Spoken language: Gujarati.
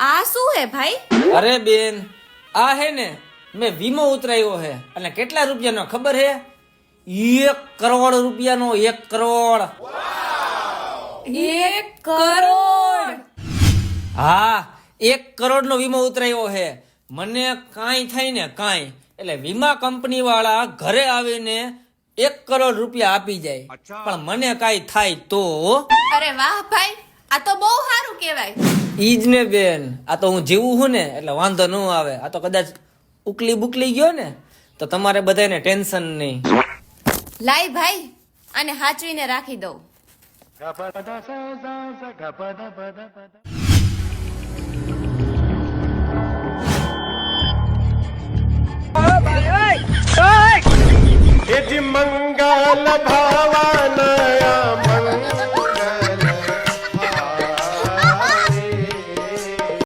આ શું હે ભાઈ? અરે બેન, આ હે ને મેં વીમો ઉતરાયો હે અને કેટલા રૂપિયાનો ખબર હે? 1 કરોડ રૂપિયાનો. 1 કરોડ. 1 કરોડ? હા, 1 કરોડનો વીમો ઉતરાયો હે. મને કાંઈ થાય ને કાંઈ એટલે વીમા કંપની વાળા ઘરે આવીને 1 કરોડ રૂપિયા આપી જાય. પણ મને કાંઈ થાય તો અરે વાહ ભાઈ, આ તો બહુ સારું કહેવાય. ઈજ ને બેન, આ તો હું જીવું છું ને એટલે વાંધો ન આવે. આ તો કદાચ ઉકલી બુકલી ગયો ને તો તમારે બધાને ટેન્શન નહીં. લાય ભાઈ, આને હાચવીને રાખી દઉં. મંગલ ભાવાનયા મંગલ